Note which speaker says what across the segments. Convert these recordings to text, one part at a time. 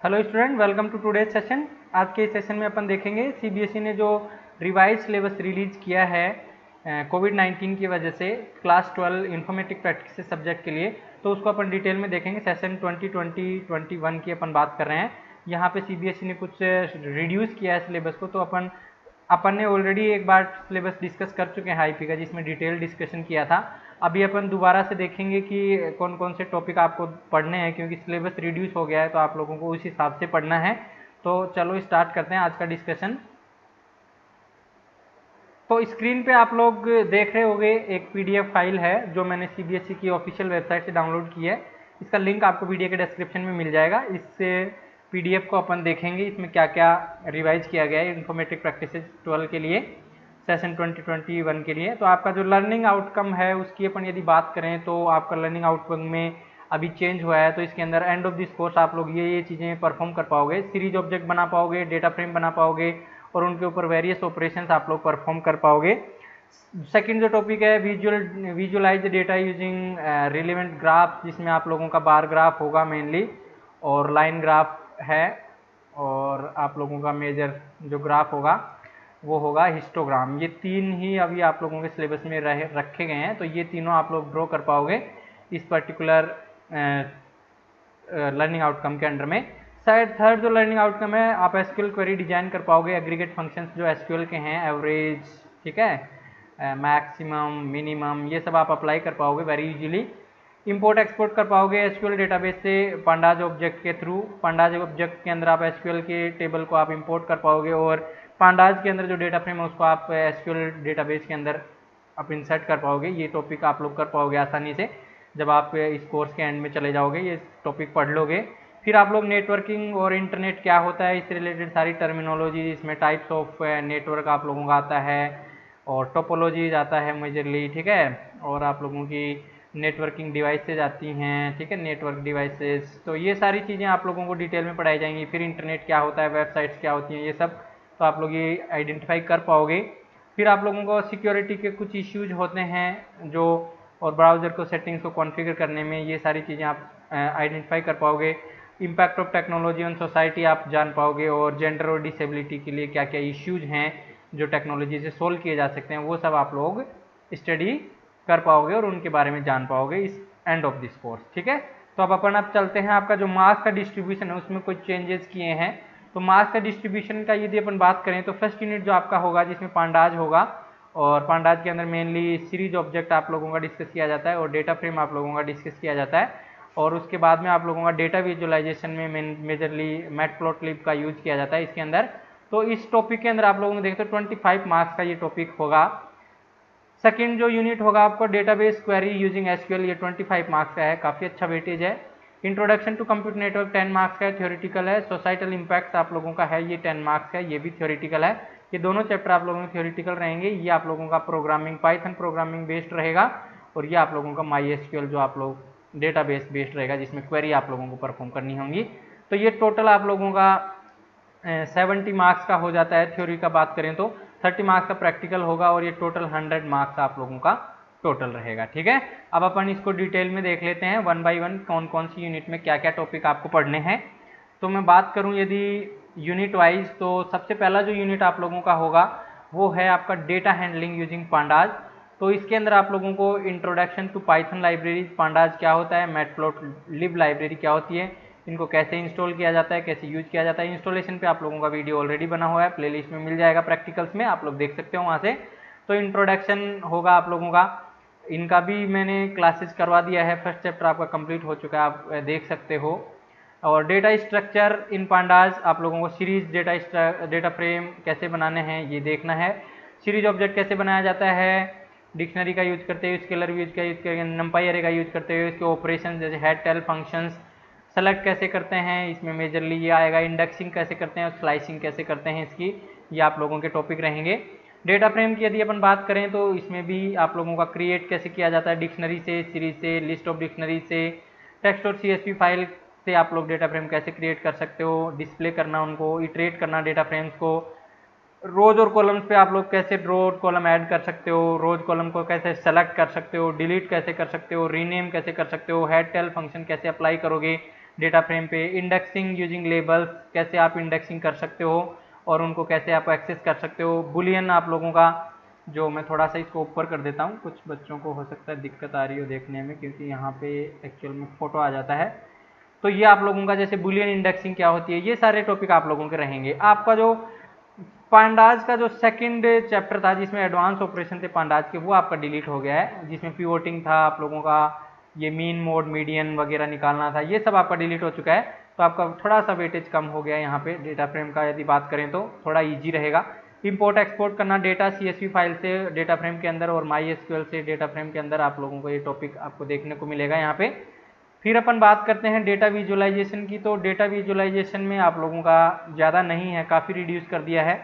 Speaker 1: Hello student, welcome to today session. आज के इस सेशन में अपन देखेंगे सीबीएसई ने जो रिवाइज सिलेबस रिलीज किया है कोविड-19 की वजह से क्लास 12 इन्फॉर्मेटिक प्रैक्टिसेस सब्जेक्ट के लिए, तो उसको अपन डिटेल में देखेंगे। सेशन 2020-21 की अपन बात कर रहे हैं। यहाँ पे सीबीएसई ने कुछ रिड्यूस किया है सिलेबस को, तो अपन ने ऑलरेडी एक बार सिलेबस डिस्कस कर चुके हैं आईपी का, जिसमें डिटेल डिस्कशन किया था। अभी अपन दोबारा से देखेंगे कि कौन कौन से टॉपिक आपको पढ़ने हैं, क्योंकि सिलेबस रिड्यूस हो गया है तो आप लोगों को उस हिसाब से पढ़ना है। तो चलो स्टार्ट करते हैं आज का डिस्कशन। तो स्क्रीन पे आप लोग देख रहे होंगे एक पीडीएफ फाइल है जो मैंने सीबीएसई की ऑफिशियल वेबसाइट से डाउनलोड की है। इसका लिंक आपको वीडियो के डिस्क्रिप्शन में मिल जाएगा। इससे पीडीएफ को अपन देखेंगे, इसमें क्या क्या रिवाइज किया गया है इन्फॉर्मेटिक प्रैक्टिसेस 12 के लिए, सेशन 2021 के लिए। तो आपका जो लर्निंग आउटकम है उसकी अपन यदि बात करें तो आपका लर्निंग आउटकम में अभी चेंज हुआ है। तो इसके अंदर एंड ऑफ दिस कोर्स आप लोग ये चीज़ें परफॉर्म कर पाओगे। सीरीज ऑब्जेक्ट बना पाओगे, डेटा फ्रेम बना पाओगे और उनके ऊपर वेरियस ऑपरेशंस आप लोग परफॉर्म कर पाओगे। सेकंड जो टॉपिक है visualize data using relevant graph, जिसमें आप लोगों का बार ग्राफ होगा मेनली, और लाइन ग्राफ है, और आप लोगों का मेजर जो ग्राफ होगा वो होगा हिस्टोग्राम। ये तीन ही अभी आप लोगों के सिलेबस में रखे गए हैं, तो ये तीनों आप लोग ड्रॉ कर पाओगे इस पर्टिकुलर लर्निंग आउटकम के अंडर में। शायद थर्ड जो लर्निंग आउटकम है, आप एसक्यूएल क्वेरी डिजाइन कर पाओगे। एग्रीगेट फंक्शंस जो एसक्यूएल के हैं, एवरेज, ठीक है, मैक्सिमम, मिनिमम, ये सब आप अप्लाई कर पाओगे वेरी इजीली। इंपोर्ट एक्सपोर्ट कर पाओगे एसक्यूएल डेटाबेस से पांडाज ऑब्जेक्ट के थ्रू। पांडाज ऑब्जेक्ट के अंदर आप एसक्यूएल के टेबल को आप इंपोर्ट कर पाओगे, और पांडाज के अंदर जो डेटा फ्रेम है उसको आप एसक्यूएल डेटाबेस के अंदर आप इंसर्ट कर पाओगे। ये टॉपिक आप लोग कर पाओगे आसानी से जब आप इस कोर्स के एंड में चले जाओगे, ये टॉपिक पढ़ लोगे। फिर आप लोग नेटवर्किंग और इंटरनेट क्या होता है इससे रिलेटेड सारी टर्मिनोलॉजी, इसमें टाइप्स ऑफ नेटवर्क आप लोगों का आता है, और टोपोलॉजीज आता है मेजरली, ठीक है, और आप लोगों की नेटवर्किंग डिवाइसेज आती हैं, ठीक है, नेटवर्क डिवाइसेस। तो ये सारी चीज़ें आप लोगों को डिटेल में पढ़ाई जाएंगी। फिर इंटरनेट क्या होता है, वेबसाइट्स क्या होती हैं, ये सब तो आप लोग ये आइडेंटिफाई कर पाओगे। फिर आप लोगों को सिक्योरिटी के कुछ इश्यूज होते हैं जो, और ब्राउज़र को सेटिंग्स को कॉन्फ़िगर करने में, ये सारी चीज़ें आप आइडेंटिफाई कर पाओगे। Impact of technology on society आप जान पाओगे, और जेंडर और डिसेबिलिटी के लिए क्या क्या इश्यूज हैं जो टेक्नोलॉजी से सोल्व किए जा सकते हैं, वो सब आप लोग स्टडी कर पाओगे और उनके बारे में जान पाओगे इस एंड ऑफ दिस कोर्स, ठीक है। तो अब चलते हैं, आपका जो मार्क्स का डिस्ट्रीब्यूशन है उसमें कुछ चेंजेस किए हैं। तो मार्क्स का डिस्ट्रीब्यूशन का यदि अपन बात करें तो फर्स्ट यूनिट जो आपका होगा जिसमें पांडाज होगा, और पांडाज के अंदर मेनली सीरीज ऑब्जेक्ट आप लोगों का डिस्कस किया जाता है और डेटा फ्रेम आप लोगों का डिस्कस किया जाता है। और उसके बाद में आप लोगों का डेटा विजुअलाइजेशन में मेजरली मैटप्लॉटलिब का यूज किया जाता है इसके अंदर। तो इस टॉपिक के अंदर आप लोगों ने देखते हो 25 मार्क्स का ये टॉपिक होगा। सेकंड जो यूनिट होगा आपको डेटाबेस क्वेरी यूजिंग एसक्यूएल, ये 25 मार्क्स का है, काफ़ी अच्छा वेटेज है। Introduction to computer network 10 marks का है, थ्योरेटिकल है। सोसाइटल इम्पैक्ट्स आप लोगों का है, ये 10 मार्क्स का है, ये भी थ्योरेटिकल है। ये दोनों चैप्टर आप लोगों के थ्योरेटिकल रहेंगे। ये आप लोगों का प्रोग्रामिंग, पाइथन प्रोग्रामिंग बेस्ड रहेगा, और ये आप लोगों का माई एसक्यूएल जो आप लोग डेटाबेस बेस्ड रहेगा, जिसमें क्वेरी आप लोगों को परफॉर्म करनी होंगी। तो ये टोटल आप लोगों का 70 मार्क्स का हो जाता है। थ्योरी का बात करें तो 30 मार्क्स का प्रैक्टिकल होगा, और ये टोटल 100 मार्क्स आप लोगों का टोटल रहेगा, ठीक है। अब अपन इसको डिटेल में देख लेते हैं वन बाय वन, कौन कौन सी यूनिट में क्या क्या टॉपिक आपको पढ़ने हैं। तो मैं बात करूं यदि यूनिट वाइज, तो सबसे पहला जो यूनिट आप लोगों का होगा वो है आपका डेटा हैंडलिंग यूजिंग पांडाज। तो इसके अंदर आप लोगों को introduction to Python libraries, Pandas क्या होता है, मैटप्लॉटलिब लाइब्रेरी क्या होती है, इनको कैसे इंस्टॉल किया जाता है, कैसे यूज किया जाता है। इंस्टॉलेशन पे आप लोगों का वीडियो ऑलरेडी बना हुआ है, प्लेलिस्ट में मिल जाएगा, प्रैक्टिकल्स में आप लोग देख सकते हो वहाँ से। तो इंट्रोडक्शन होगा आप लोगों का, इनका भी मैंने क्लासेस करवा दिया है, फर्स्ट चैप्टर आपका कंप्लीट हो चुका है, आप देख सकते हो। और डेटा स्ट्रक्चर इन पांडाज, आप लोगों को सीरीज डेटा फ्रेम कैसे बनाने हैं ये देखना है। सीरीज ऑब्जेक्ट कैसे बनाया जाता है, डिक्शनरी का यूज करते हुए, स्केलर यूज करके, नंपाई अरे का यूज करते हुए, इसके ऑपरेशन जैसे हेड टेल फंक्शंस सेलेक्ट कैसे करते हैं, इसमें मेजरली ये आएगा। इंडेक्सिंग कैसे करते हैं और स्लाइसिंग कैसे करते हैं इसकी, ये आप लोगों के टॉपिक रहेंगे। डेटा फ्रेम की यदि अपन बात करें तो इसमें भी आप लोगों का क्रिएट कैसे किया जाता है, डिक्शनरी से, सीरीज से, लिस्ट ऑफ डिक्शनरी से, टेक्स्ट और सीएसवी फाइल से आप लोग डेटा फ्रेम कैसे क्रिएट कर सकते हो, डिस्प्ले करना उनको, इटरेट करना डेटा फ्रेम्स को। रोज और कॉलम्स पे आप लोग कैसे रो और कॉलम ऐड कर सकते हो, रोज कॉलम को कैसे सेलेक्ट कर सकते हो, डिलीट कैसे कर सकते हो, रीनेम कैसे कर सकते हो, हेड टेल फंक्शन कैसे अप्लाई करोगे, डेटा फ्रेम पे। इंडेक्सिंग यूजिंग लेबल्स, कैसे आप इंडेक्सिंग कर सकते हो और उनको कैसे आप एक्सेस कर सकते हो। बुलियन आप लोगों का, जो मैं थोड़ा सा इसको ऊपर कर देता हूँ, कुछ बच्चों को हो सकता है दिक्कत आ रही हो देखने में, क्योंकि यहाँ पे एक्चुअल में फोटो आ जाता है। तो ये आप लोगों का जैसे बुलियन इंडेक्सिंग क्या होती है, ये सारे टॉपिक आप लोगों के रहेंगे। आपका जो पांडाज का जो सेकंड चैप्टर था जिसमें एडवांस ऑपरेशन थे पांडाज के, वो आपका डिलीट हो गया है, जिसमें पिवोटिंग था आप लोगों का, ये मीन मोड मीडियन वगैरह निकालना था, ये सब आपका डिलीट हो चुका है। तो आपका थोड़ा सा वेटेज कम हो गया है यहाँ पे डेटा फ्रेम का, यदि बात करें तो थोड़ा ईजी रहेगा। इंपोर्ट एक्सपोर्ट करना डेटा CSV फाइल से डेटा फ्रेम के अंदर और MySQL से डेटा फ्रेम के अंदर, आप लोगों को ये टॉपिक आपको देखने को मिलेगा यहाँ पे। फिर अपन बात करते हैं डेटा विजुअलाइजेशन की। तो डेटा विजुअलाइजेशन में आप लोगों का ज़्यादा नहीं है, काफ़ी रिड्यूस कर दिया है।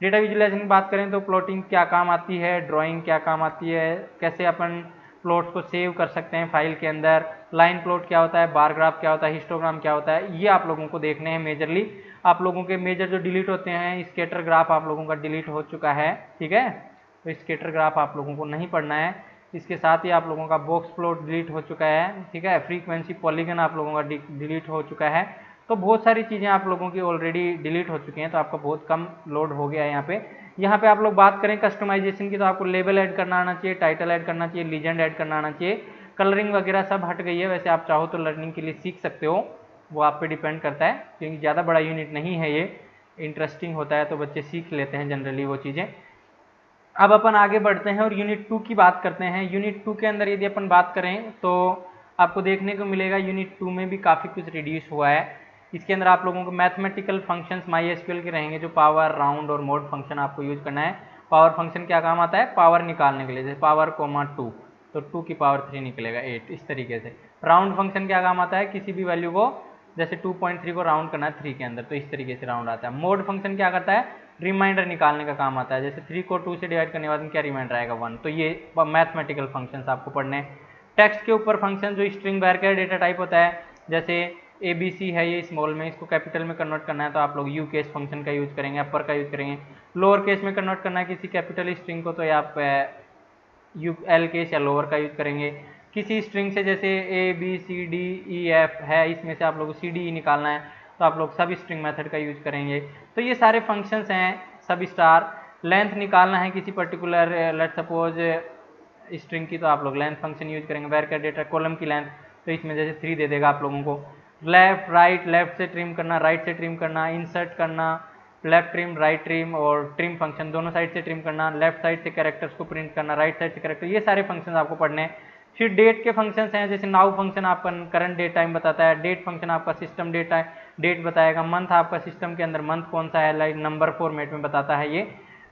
Speaker 1: डेटा विजुअलाइजेशन की बात करें तो प्लॉटिंग क्या काम आती है, ड्राइंग क्या काम आती है, कैसे अपन प्लॉट्स को सेव कर सकते हैं फाइल के अंदर, लाइन प्लॉट क्या होता है, बार ग्राफ क्या होता है, हिस्टोग्राम क्या होता है, ये आप लोगों को देखने हैं मेजरली। आप लोगों के मेजर जो डिलीट होते हैं, स्केटर ग्राफ आप लोगों का डिलीट हो चुका है, ठीक है, तो स्केटर ग्राफ आप लोगों को नहीं पढ़ना है। इसके साथ ही आप लोगों का बॉक्स प्लॉट डिलीट हो चुका है, ठीक है, फ्रीक्वेंसी पॉलीगन आप लोगों का डिलीट हो चुका है। तो बहुत सारी चीज़ें आप लोगों की ऑलरेडी डिलीट हो चुकी हैं, तो आपका बहुत कम लोड हो गया है यहाँ पे। यहाँ पे आप लोग बात करें कस्टमाइजेशन की, तो आपको लेबल ऐड करना आना चाहिए, टाइटल ऐड करना चाहिए, लीजेंड ऐड करना आना चाहिए। कलरिंग वगैरह सब हट गई है, वैसे आप चाहो तो लर्निंग के लिए सीख सकते हो, वो आप पे डिपेंड करता है, क्योंकि ज़्यादा बड़ा यूनिट नहीं है ये, इंटरेस्टिंग होता है तो बच्चे सीख लेते हैं जनरली वो चीज़ें। अब अपन आगे बढ़ते हैं और यूनिट 2 की बात करते हैं। यूनिट 2 के अंदर यदि अपन बात करें तो आपको देखने को मिलेगा यूनिट 2 में भी काफ़ी कुछ रिड्यूस हुआ है। इसके अंदर आप लोगों को मैथमेटिकल फंक्शंस MySQL के रहेंगे, जो पावर, राउंड और मोड फंक्शन आपको यूज करना है। पावर फंक्शन क्या काम आता है, पावर निकालने के लिए, जैसे पावर कोमा 2, तो 2 की पावर 3 निकलेगा 8, इस तरीके से। राउंड फंक्शन क्या काम आता है, किसी भी वैल्यू को, जैसे 2.3 को राउंड करना है 3 के अंदर, तो इस तरीके से राउंड आता है। मोड फंक्शन क्या करता है, रिमाइंडर निकालने का काम आता है, जैसे 3 को 2 से डिवाइड करने के बाद क्या रिमाइंडर आएगा 1, तो ये मैथमेटिकल फंक्शंस आपको पढ़ने हैं। टेक्स्ट के ऊपर फंक्शन जो स्ट्रिंग वैर डेटा टाइप होता है, जैसे ABC है ये स्मॉल में, इसको कैपिटल में कन्वर्ट करना है तो आप लोग यू केस फंक्शन का यूज करेंगे, अपर का यूज करेंगे। लोअर केस में कन्वर्ट करना है किसी कैपिटल स्ट्रिंग को, तो ये आप एल केस या लोअर का यूज करेंगे। किसी स्ट्रिंग से जैसे ABCDEF है, इसमें से आप लोग को CDE निकालना है तो आप लोग सब स्ट्रिंग मेथड का यूज करेंगे। तो ये सारे फंक्शंस हैं। सब स्टार लेंथ निकालना है किसी पर्टिकुलर लेट सपोज स्ट्रिंग की, तो आप लोग लेंथ फंक्शन यूज करेंगे। वेर का डेटा कॉलम की लेंथ, तो इसमें जैसे 3 दे देगा आप लोगों को। लेफ्ट राइट, लेफ्ट से ट्रिम करना, राइट से ट्रिम करना, इंसर्ट करना, लेफ्ट ट्रिम, राइट ट्रिम और ट्रिम फंक्शन दोनों साइड से ट्रिम करना, लेफ्ट साइड से कैरेक्टर्स को प्रिंट करना, राइट साइड से कैरेक्टर, ये सारे फंक्शन आपको पढ़ने हैं। फिर डेट के फंक्शंस हैं, जैसे नाउ फंक्शन आपका करंट डेट टाइम बताता है, डेट फंक्शन आपका सिस्टम डेट बताएगा, मंथ आपका सिस्टम के अंदर मंथ कौन सा है, लाइक नंबर फॉर्मेट में बताता है ये।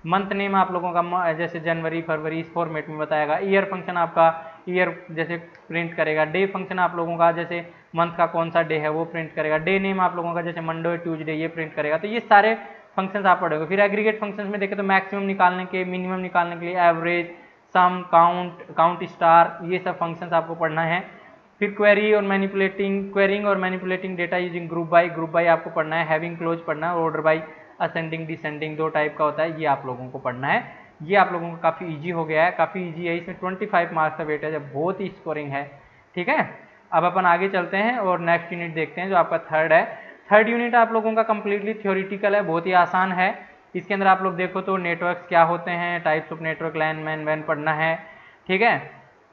Speaker 1: मंथ नेम आप लोगों का जैसे जनवरी फरवरी इस फॉर्मेट में बताएगा। ईयर फंक्शन आपका ईयर जैसे प्रिंट करेगा। डे फंक्शन आप लोगों का जैसे मंथ का कौन सा डे है वो प्रिंट करेगा। डे नेम आप लोगों का जैसे मंडे ट्यूजडे ये प्रिंट करेगा। तो ये सारे फंक्शंस आप पढ़ोगे। फिर एग्रीगेट फंक्शंस में देखें तो मैक्सिमम निकालने के, मिनिमम निकालने के लिए एवरेज, सम, काउंट स्टार, ये सब फंक्शंस आपको पढ़ना है। फिर क्वेरिंग और manipulating data using group by आपको पढ़ना है। हैविंग क्लोज पढ़ना है। Order by ascending descending 2 type का होता है, ये आप लोगों को पढ़ना है। ये आप लोगों को काफ़ी इजी हो गया है, काफ़ी इजी है। इसमें 25 मार्क्स का वेटेज है, बहुत ही स्कोरिंग है, ठीक है। अब अपन आगे चलते हैं और नेक्स्ट यूनिट देखते हैं जो आपका थर्ड है। थर्ड यूनिट आप लोगों का कंप्लीटली थ्योरेटिकल है, बहुत ही आसान है। इसके अंदर आप लोग देखो तो नेटवर्क्स क्या होते हैं, types of network, LAN MAN वैन पढ़ना है, ठीक है।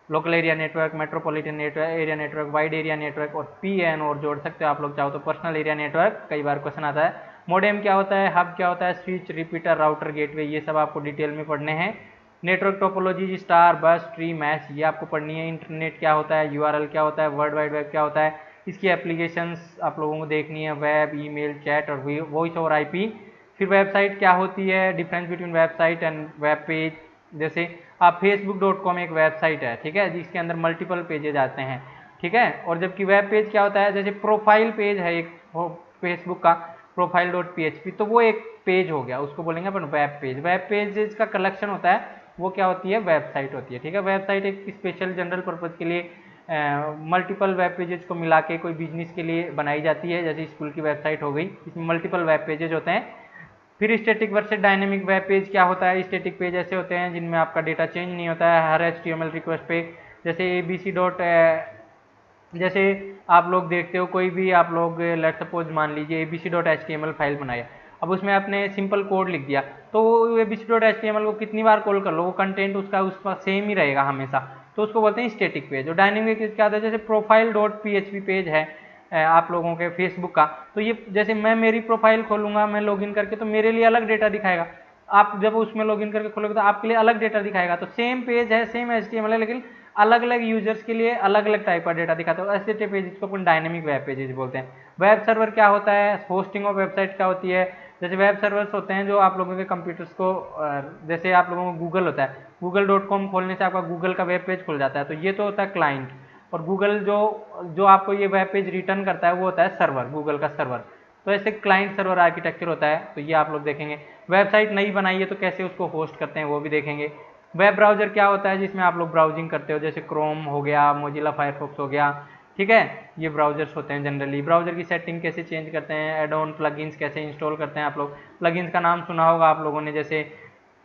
Speaker 1: Local area network, metropolitan area network, wide area network और PN और जोड़ सकते हो आप लोग चाहो तो पर्सनल एरिया नेटवर्क, कई बार क्वेश्चन आता है। मोडेम क्या होता है, हब क्या होता है, स्विच, रिपीटर, राउटर, गेटवे, ये सब आपको डिटेल में पढ़ने हैं। नेटवर्क टोपोलॉजी, स्टार, बस, ट्री, मैश, ये आपको पढ़नी है। इंटरनेट क्या होता है, URL क्या होता है, वर्ल्ड वाइड वेब क्या होता है, इसकी एप्लीकेशंस आप लोगों को देखनी है, वेब, ईमेल, चैट और वॉइस ओवर IP। फिर वेबसाइट क्या होती है, difference between website and web page, जैसे आप facebook.com एक वेबसाइट है, ठीक है, जिसके अंदर मल्टीपल पेजेज आते हैं, ठीक है। और जबकि वेब पेज क्या होता है, जैसे प्रोफाइल पेज है एक फेसबुक का, profile.php, तो वो एक पेज हो गया, उसको बोलेंगे अपन वेब पेज। वेब पेज का कलेक्शन होता है, वो क्या होती है, वेबसाइट होती है, ठीक है। वेबसाइट एक स्पेशल जनरल पर्पज के लिए मल्टीपल वेब पेजेस को मिला के कोई बिजनेस के लिए बनाई जाती है, जैसे स्कूल की वेबसाइट हो गई, इसमें मल्टीपल वेब पेजेज होते हैं। फिर static versus dynamic web page क्या होता है, स्टैटिक पेज ऐसे होते हैं जिनमें आपका डेटा चेंज नहीं होता है हर HTML रिक्वेस्ट पे, जैसे abc जैसे आप लोग देखते हो कोई भी आप लोग लेट सपोज मान लीजिए abc.html फाइल बनाई, अब उसमें आपने सिंपल कोड लिख दिया, तो वो abc.html को कितनी बार कॉल कर लो वो कंटेंट उसका सेम ही रहेगा हमेशा, तो उसको बोलते हैं स्टैटिक पेज। और डायनेमिक क्या होता है, जैसे प्रोफाइल.php पेज है आप लोगों के फेसबुक का, तो ये जैसे मैं मेरी प्रोफाइल खोलूंगा मैं लॉगिन करके, तो मेरे लिए अलग डेटा दिखाएगा, आप जब उसमें लॉगिन करके खोलोगे तो आपके लिए अलग डेटा दिखाएगा। तो सेम पेज है, सेम HTML है, लेकिन अलग अलग यूजर्स के लिए अलग अलग टाइप का डेटा दिखाता है। ऐसे पेजेस को अपन डायनेमिक वेब पेजेस बोलते हैं। वेब सर्वर क्या होता है, होस्टिंग ऑफ वेबसाइट क्या होती है, जैसे वेब सर्वर्स होते हैं जो आप लोगों के कंप्यूटर्स को, जैसे आप लोगों को गूगल होता है, google.com खोलने से आपका गूगल का वेब पेज खुल जाता है, तो ये तो होता है क्लाइंट। और गूगल जो जो आपको ये वेब पेज रिटर्न करता है वो होता है सर्वर, गूगल का सर्वर। तो ऐसे क्लाइंट सर्वर आर्किटेक्चर होता है, तो ये आप लोग देखेंगे। वेबसाइट नई बनाई है तो कैसे उसको होस्ट करते हैं वो भी देखेंगे। वेब ब्राउजर क्या होता है, जिसमें आप लोग ब्राउजिंग करते हो, जैसे क्रोम हो गया, मोजिला फायरफॉक्स हो गया, ठीक है, ये ब्राउजर्स होते हैं जनरली। ब्राउजर की सेटिंग कैसे चेंज करते हैं, एड ऑन प्लगइन्स कैसे इंस्टॉल करते हैं आप लोग। प्लगइन्स का नाम सुना होगा आप लोगों ने, जैसे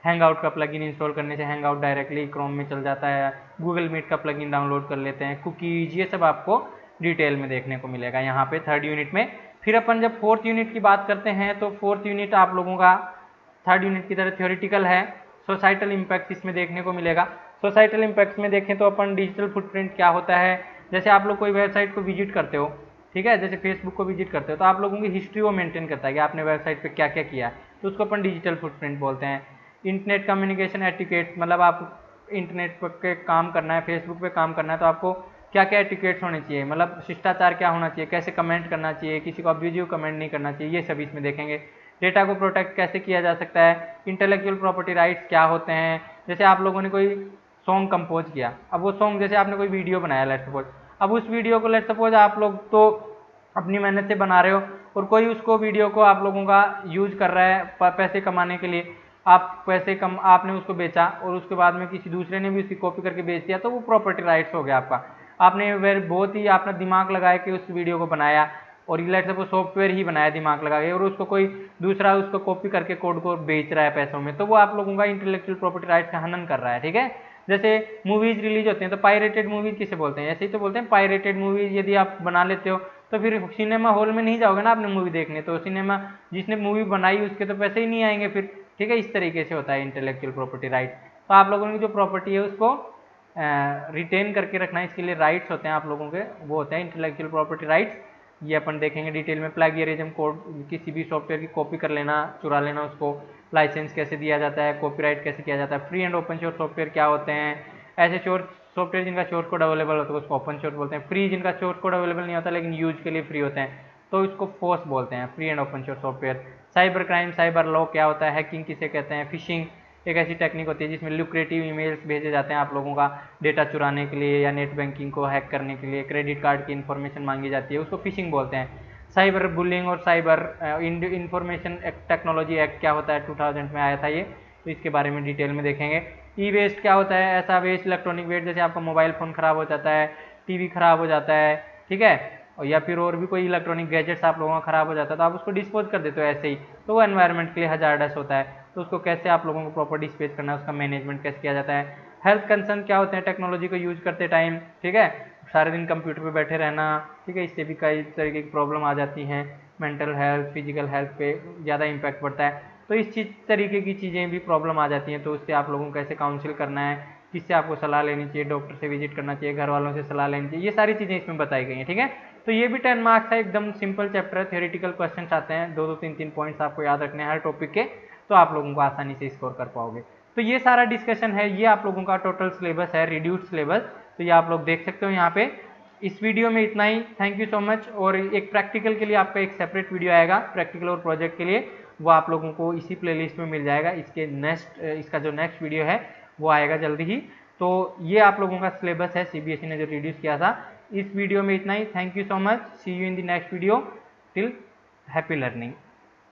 Speaker 1: हैंगआउट का प्लगइन इंस्टॉल करने से हैंगआउट डायरेक्टली क्रोम में चल जाता है, गूगल मीट का प्लगइन डाउनलोड कर लेते हैं, कुकीज, ये सब आपको डिटेल में देखने को मिलेगा यहाँ पे थर्ड यूनिट में। फिर अपन जब फोर्थ यूनिट की बात करते हैं, तो फोर्थ यूनिट आप लोगों का थर्ड यूनिट की तरह थ्योरेटिकल है। सोसाइटल इम्पैक्ट इसमें देखने को मिलेगा। सोसाइटल इम्पैक्ट में देखें तो अपन डिजिटल फुटप्रिंट क्या होता है, जैसे आप लोग कोई वेबसाइट को विजिट करते हो, ठीक है, जैसे फेसबुक को विजिट करते हो, तो आप लोगों की हिस्ट्री वो मेंटेन करता है कि आपने वेबसाइट पे क्या क्या किया, तो उसको अपन डिजिटल फुटप्रिंट बोलते हैं। इंटरनेट कम्युनिकेशन एटिकेट, मतलब आप इंटरनेट पे काम करना है, फेसबुक पे काम करना है, तो आपको क्या क्या एटिकेट्स होने चाहिए, मतलब शिष्टाचार क्या होना चाहिए, कैसे कमेंट करना चाहिए, किसी को अब्यूजिव कमेंट नहीं करना चाहिए, ये सब इसमें देखेंगे। डेटा को प्रोटेक्ट कैसे किया जा सकता है, इंटेलेक्चुअल प्रॉपर्टी राइट्स क्या होते हैं, जैसे आप लोगों ने कोई सॉन्ग कंपोज किया, अब वो सॉन्ग, जैसे आपने कोई वीडियो बनाया लेट सपोज, अब उस वीडियो को लेट सपोज आप लोग तो अपनी मेहनत से बना रहे हो, और कोई उसको वीडियो को आप लोगों का यूज कर रहा है पैसे कमाने के लिए, आप पैसे कम आपने उसको बेचा और उसके बाद में किसी दूसरे ने भी उसकी कॉपी करके बेच दिया, तो वो प्रॉपर्टी राइट्स हो गया आपका। आपने बहुत ही आपने दिमाग लगाया कि उस वीडियो को बनाया, और लेट सपोज सॉफ्टवेयर ही बनाया दिमाग लगा के, और उसको कोई दूसरा उसको कॉपी करके कोड को बेच रहा है पैसों में, तो वो आप लोगों का इंटेलेक्चुअल प्रॉपर्टी राइट्स का हनन कर रहा है, ठीक है। जैसे मूवीज रिलीज होते हैं तो पायरेटेड मूवीज किसे बोलते हैं, ऐसे ही तो बोलते हैं पायरेटेड मूवीज। यदि आप बना लेते हो तो फिर सिनेमा हॉल में नहीं जाओगे ना आपने मूवी देखने, तो सिनेमा जिसने मूवी बनाई उसके तो पैसे ही नहीं आएंगे फिर, ठीक है। इस तरीके से होता है इंटेलेक्चुअल प्रॉपर्टी राइट। तो आप लोगों की जो प्रॉपर्टी है उसको रिटेन करके रखना है, इसके लिए राइट्स होते हैं आप लोगों के, वो होते हैं इंटेलेक्चुअल प्रॉपर्टी राइट्स। ये अपन देखेंगे डिटेल में। प्लेगियरिज्म, कोड किसी भी सॉफ्टवेयर की कॉपी कर लेना, चुरा लेना उसको, लाइसेंस कैसे दिया जाता है, कॉपीराइट कैसे किया जाता है, free and open source software क्या होते हैं, ऐसे सॉफ्टवेयर जिनका सोर्स कोड अवेलेबल होता है उसको ओपन सोर्स बोलते हैं, फ्री जिनका सोर्स कोड अवेलेबल नहीं होता लेकिन यूज के लिए फ्री होते हैं तो इसको फोर्स बोलते हैं, free and open source software. Cyber crime, cyber law क्या होता है, हैकिंग किसे कहते हैं, फिशिंग एक ऐसी टेक्निक होती है जिसमें ल्यूक्रेटिव ईमेल्स भेजे जाते हैं आप लोगों का डेटा चुराने के लिए या नेट बैंकिंग को हैक करने के लिए, क्रेडिट कार्ड की इन्फॉर्मेशन मांगी जाती है, उसको फिशिंग बोलते हैं। साइबर बुलिंग और साइबर इंफॉर्मेशन टेक्नोलॉजी एक्ट क्या होता है, 2000 में आया था ये, तो इसके बारे में डिटेल में देखेंगे। ई वेस्ट क्या होता है, ऐसा वेस्ट इलेक्ट्रॉनिक वेस्ट, जैसे आपका मोबाइल फ़ोन ख़राब हो जाता है, टीवी ख़राब हो जाता है, ठीक है, और या फिर और भी कोई इलेक्ट्रॉनिक गैजेट्स आप लोगों का ख़राब हो जाता है तो आप उसको डिस्पोज कर देते हो ऐसे ही, तो वो एनवायरनमेंट के लिए हजार्डस होता है, तो उसको कैसे आप लोगों को प्रॉपर डिस्पेज करना है, उसका मैनेजमेंट कैसे किया जाता है। हेल्थ कंसर्न क्या होते हैं, टेक्नोलॉजी को यूज करते टाइम, ठीक है, सारे दिन कंप्यूटर पे बैठे रहना, ठीक है, इससे भी कई तरीके की प्रॉब्लम आ जाती हैं, मेंटल हेल्थ, फिजिकल हेल्थ पे ज़्यादा इम्पैक्ट पड़ता है, तो इस तरीके की चीज़ें भी प्रॉब्लम आ जाती हैं, तो उससे आप लोगों को कैसे काउंसिल करना है, किससे आपको सलाह लेनी चाहिए, डॉक्टर से विजिट करना चाहिए, घर वालों से सलाह लेनी चाहिए, ये सारी चीज़ें इसमें बताई गई हैं, ठीक है। तो ये भी 10 मार्क्स है, एकदम सिंपल चैप्टर है, थ्योरेटिकल क्वेश्चन आते हैं, 2-2 3-3 पॉइंट्स आपको याद रखने हैं हर टॉपिक के, तो आप लोगों को आसानी से स्कोर कर पाओगे। तो ये सारा डिस्कशन है, ये आप लोगों का टोटल सिलेबस है, रिड्यूस्ड सिलेबस, तो ये आप लोग देख सकते हो यहाँ पे। इस वीडियो में इतना ही, थैंक यू सो मच। और एक प्रैक्टिकल के लिए आपका एक सेपरेट वीडियो आएगा प्रैक्टिकल और प्रोजेक्ट के लिए, वो आप लोगों को इसी प्लेलिस्ट में मिल जाएगा, इसका जो नेक्स्ट वीडियो है वो आएगा जल्दी ही। तो ये आप लोगों का सिलेबस है सीबीएसई ने जो रिड्यूस किया था। इस वीडियो में इतना ही, thank you so much, see you in the next video, till happy learning.